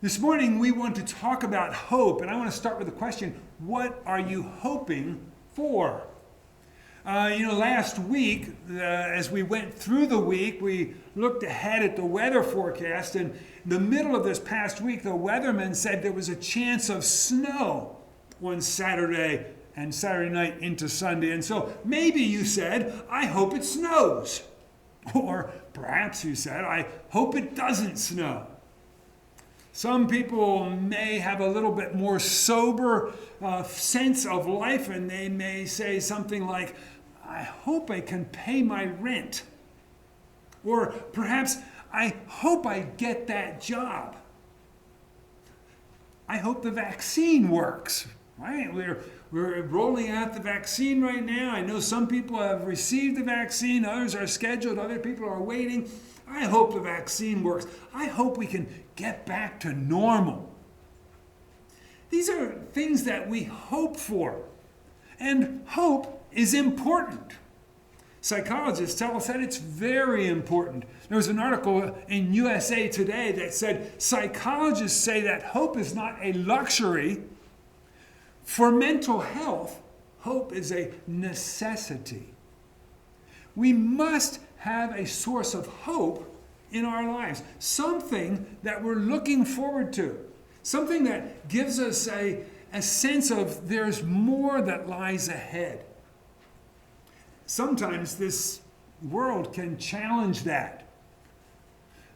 This morning we want to talk about hope, and I want to start with the question, what are you hoping for? Last week, as we went through the week, we looked ahead at the weather forecast, and in the middle of this past week, the weatherman said there was a chance of snow on Saturday and Saturday night into Sunday. And so maybe you said, I hope it snows. Or perhaps you said, I hope it doesn't snow. Some people may have a little bit more sober sense of life, and they may say something like, I hope I can pay my rent. Or perhaps, I hope I get that job. I hope the vaccine works. Right? We're rolling out the vaccine right now. I know some people have received the vaccine, others are scheduled, other people are waiting. I hope the vaccine works. I hope we can get back to normal. These are things that we hope for. And hope is important. Psychologists tell us that it's very important. There was an article in USA Today that said psychologists say that hope is not a luxury. For mental health, hope is a necessity. We must have a source of hope in our lives, something that we're looking forward to, something that gives us a sense of there's more that lies ahead. Sometimes this world can challenge that.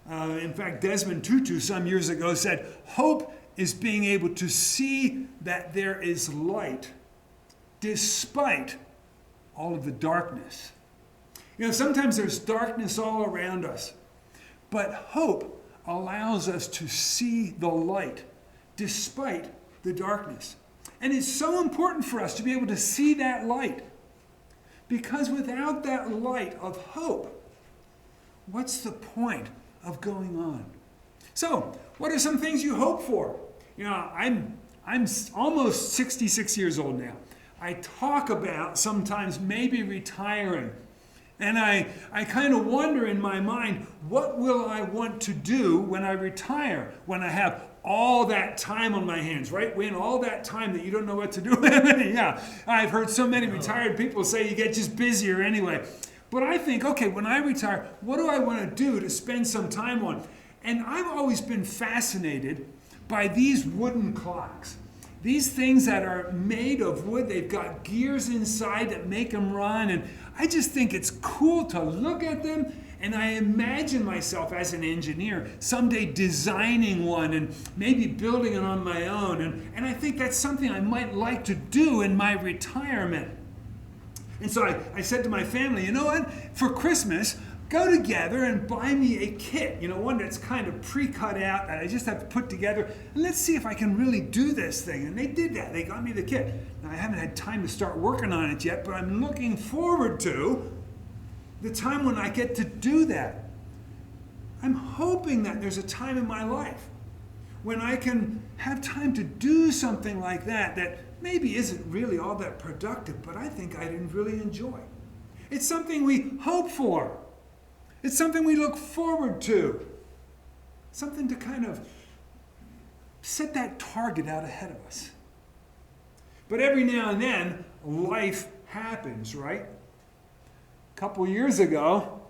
In fact, Desmond Tutu some years ago said, hope is being able to see that there is light despite all of the darkness. Sometimes there's darkness all around us, but hope allows us to see the light despite the darkness. And it's so important for us to be able to see that light, because without that light of hope, what's the point of going on? So, what are some things you hope for? I'm almost 66 years old now. I talk about sometimes maybe retiring. And I kind of wonder in my mind, what will I want to do when I retire? When I have all that time on my hands, right? When all that time that you don't know what to do. Yeah, I've heard so many retired people say you get just busier anyway. But I think, okay, when I retire, what do I want to do to spend some time on? And I've always been fascinated by these wooden clocks. These things that are made of wood, they've got gears inside that make them run, and I just think it's cool to look at them, and I imagine myself as an engineer someday designing one and maybe building it on my own, and I think that's something I might like to do in my retirement. And so I said to my family, you know what, for Christmas, go together and buy me a kit, one that's kind of pre-cut out that I just have to put together, and let's see if I can really do this thing. And they did that. They got me the kit. Now, I haven't had time to start working on it yet, but I'm looking forward to the time when I get to do that. I'm hoping that there's a time in my life when I can have time to do something like that maybe isn't really all that productive, but I think I didn't really enjoy. It's something we hope for. It's something we look forward to. Something to kind of set that target out ahead of us. But every now and then, life happens, right? A couple years ago,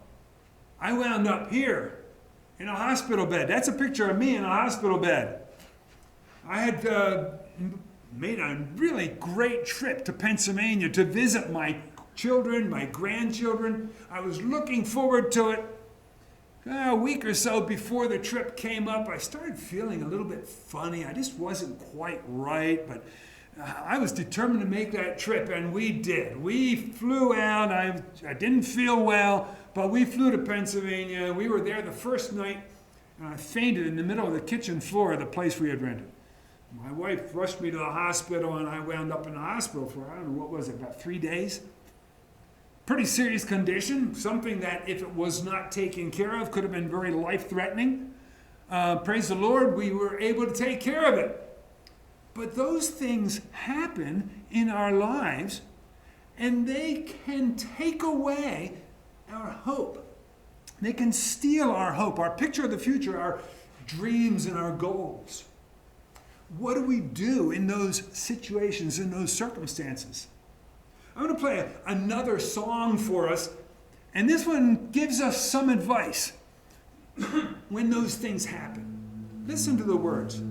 I wound up here in a hospital bed. That's a picture of me in a hospital bed. I had made a really great trip to Pennsylvania to visit my children, my grandchildren. I was looking forward to it. A week or so before the trip came up, I started feeling a little bit funny. I just wasn't quite right, but I was determined to make that trip, and we did. We flew out. I didn't feel well, but we flew to Pennsylvania. We were there the first night, and I fainted in the middle of the kitchen floor of the place we had rented. My wife rushed me to the hospital, and I wound up in the hospital for, I don't know, what was it, about 3 days? Pretty serious condition, something that if it was not taken care of could have been very life-threatening. Praise the Lord, we were able to take care of it. But those things happen in our lives, and they can take away our hope. They can steal our hope, our picture of the future, our dreams and our goals. What do we do in those situations, in those circumstances? I'm going to play another song for us, and this one gives us some advice when those things happen. Listen to the words.